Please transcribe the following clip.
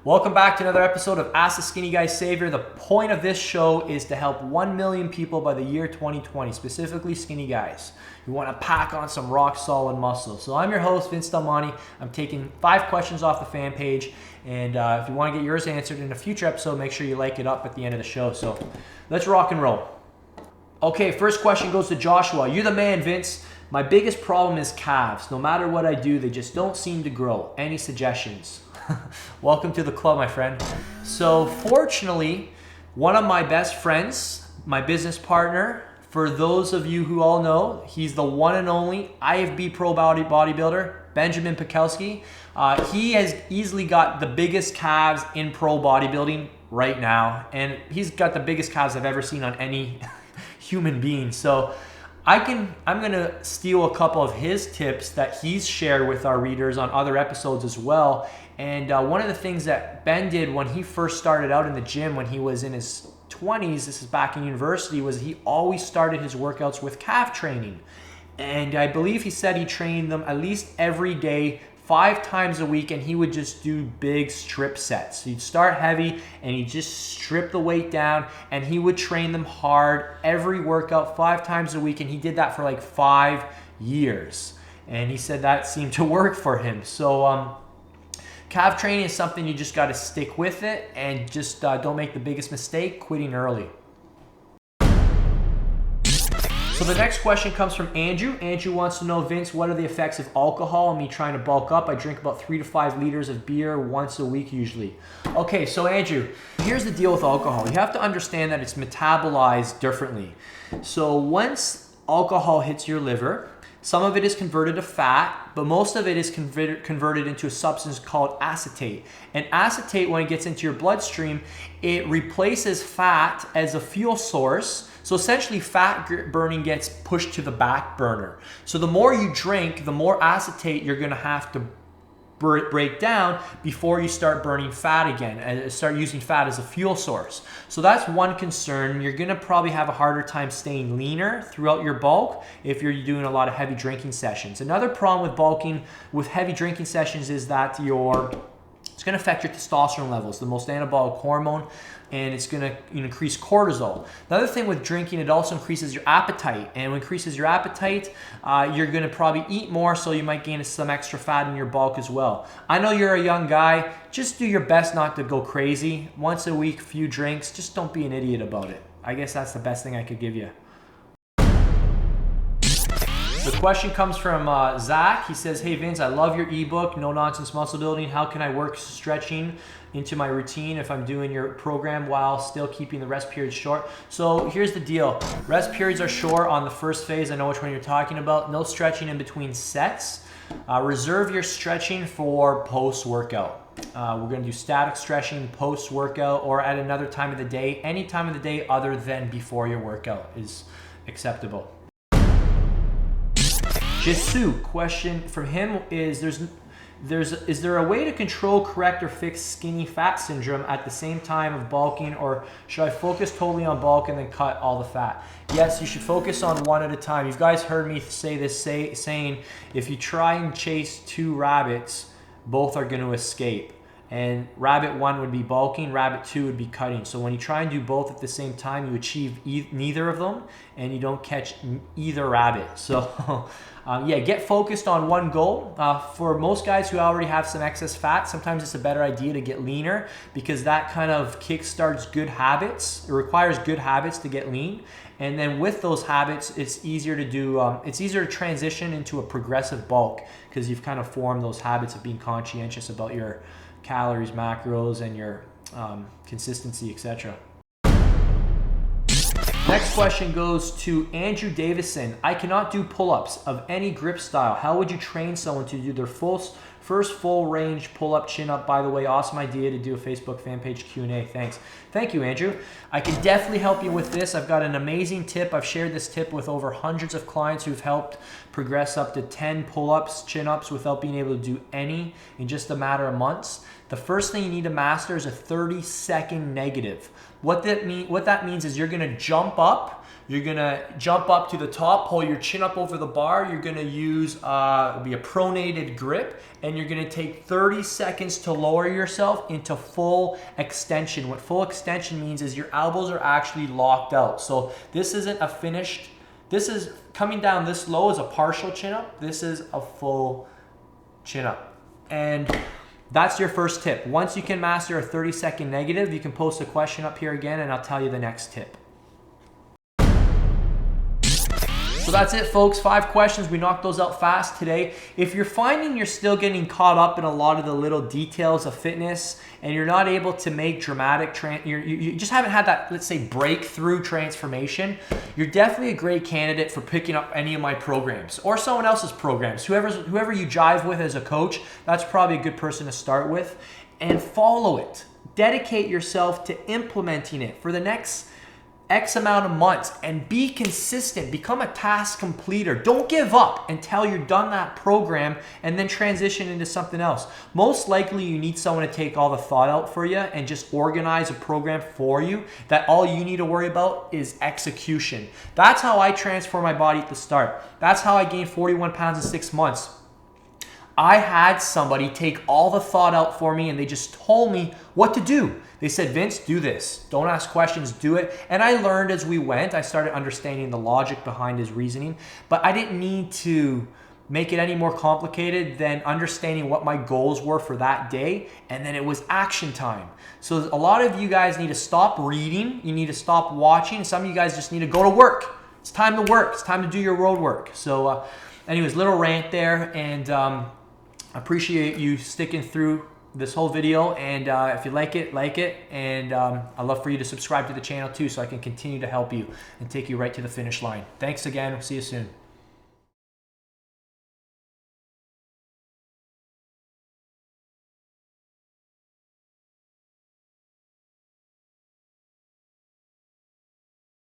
Welcome back to another episode of Ask the Skinny Guy Savior. The point of this show is to help 1 million people by the year 2020, specifically skinny guys who want to pack on some rock solid muscle. So I'm your host, Vince Del Monte. I'm taking 5 questions off the fan page, and if you want to get yours answered in a future episode, make sure you like it up at the end of the show. So let's rock and roll. Okay, first question goes to Joshua. You're the man, Vince. My biggest problem is calves. No matter what I do, they just don't seem to grow. Any suggestions? Welcome to the club, my friend. So fortunately, one of my best friends, my business partner, for those of you who all know, he's the one and only IFB Pro bodybuilder, Benjamin Pekelski. He has easily got the biggest calves in pro bodybuilding right now, and he's got the biggest calves I've ever seen on any human being. So I'm gonna steal a couple of his tips that he's shared with our readers on other episodes as well. And one of the things that Ben did when he first started out in the gym when he was in his 20s, this is back in university, was he always started his workouts with calf training. And I believe he said he trained them at least every day, 5 times a week, and he would just do big strip sets. So he'd start heavy and he'd just strip the weight down, and he would train them hard every workout 5 times a week, and he did that for like 5 years. And he said that seemed to work for him. So calf training is something you just got to stick with it, and just don't make the biggest mistake, quitting early. So the next question comes from Andrew. Andrew wants to know, Vince, what are the effects of alcohol on me trying to bulk up? I drink about 3 to 5 liters of beer once a week usually. Okay, so Andrew, here's the deal with alcohol. You have to understand that it's metabolized differently. So once alcohol hits your liver, some of it is converted to fat, but most of it is converted into a substance called acetate. And acetate, when it gets into your bloodstream, it replaces fat as a fuel source. So essentially, fat burning gets pushed to the back burner. So the more you drink, the more acetate you're going to have to break down before you start burning fat again and start using fat as a fuel source. So that's one concern. You're going to probably have a harder time staying leaner throughout your bulk if you're doing a lot of heavy drinking sessions. Another problem with bulking with heavy drinking sessions is that it's going to affect your testosterone levels, the most anabolic hormone, and it's going to increase cortisol. Another thing with drinking, it also increases your appetite, and when it increases your appetite, you're going to probably eat more, so you might gain some extra fat in your bulk as well. I know you're a young guy. Just do your best not to go crazy. Once a week, few drinks. Just don't be an idiot about it. I guess that's the best thing I could give you. The question comes from Zach. He says, hey Vince, I love your ebook, No Nonsense Muscle Building. How can I work stretching into my routine if I'm doing your program while still keeping the rest periods short? So here's the deal. Rest periods are short on the first phase. I know which one you're talking about. No stretching in between sets. Reserve your stretching for post-workout. We're going to do static stretching post-workout or at another time of the day. Any time of the day other than before your workout is acceptable. Jisu, question from him is, is there a way to control, correct, or fix skinny fat syndrome at the same time of bulking, or should I focus totally on bulk and then cut all the fat? Yes, you should focus on one at a time. You guys heard me say this saying, if you try and chase 2 rabbits, both are going to escape. And rabbit 1 would be bulking, rabbit 2 would be cutting. So when you try and do both at the same time, you achieve neither of them, and you don't catch either rabbit. So yeah, get focused on one goal. For most guys who already have some excess fat, sometimes it's a better idea to get leaner, because that kind of kickstarts good habits. It requires good habits to get lean. And then with those habits, it's easier to do, it's easier to transition into a progressive bulk, because you've kind of formed those habits of being conscientious about your calories, macros, and your consistency, etc. Next question goes to Andrew Davison. I cannot do pull-ups of any grip style. How would you train someone to do their first full range pull-up, chin-up? By the way, awesome idea to do a Facebook fan page Q&A. Thanks. Thank you, Andrew. I can definitely help you with this. I've got an amazing tip. I've shared this tip with over hundreds of clients who've helped progress up to 10 pull-ups, chin-ups without being able to do any in just a matter of months. The first thing you need to master is a 30-second negative. What that means is you're gonna jump up. You're gonna jump up to the top, pull your chin up over the bar. You're gonna use it'll be a pronated grip, and you're gonna take 30 seconds to lower yourself into full extension. What full extension means is your elbows are actually locked out. So this isn't a finished, this is coming down this low is a partial chin up. This is a full chin up. And that's your first tip. Once you can master a 30-second negative, you can post a question up here again and I'll tell you the next tip. So that's it, folks. 5 questions. We knocked those out fast today. If you're finding you're still getting caught up in a lot of the little details of fitness and you're not able to make dramatic, you just haven't had that, let's say, breakthrough transformation, you're definitely a great candidate for picking up any of my programs or someone else's programs. Whoever you jive with as a coach, that's probably a good person to start with. And follow it. Dedicate yourself to implementing it for the next X amount of months and be consistent. Become a task completer. Don't give up until you're done that program and then transition into something else. Most likely you need someone to take all the thought out for you and just organize a program for you that all you need to worry about is execution. That's how I transformed my body at the start. That's how I gained 41 pounds in 6 months. I had somebody take all the thought out for me and they just told me what to do. They said, Vince, do this. Don't ask questions, do it. And I learned as we went. I started understanding the logic behind his reasoning, but I didn't need to make it any more complicated than understanding what my goals were for that day. And then it was action time. So a lot of you guys need to stop reading. You need to stop watching. Some of you guys just need to go to work. It's time to work. It's time to do your road work. So anyways, little rant there. And I appreciate you sticking through this whole video, and if you like it, and I'd love for you to subscribe to the channel too so I can continue to help you and take you right to the finish line. Thanks again. See you soon.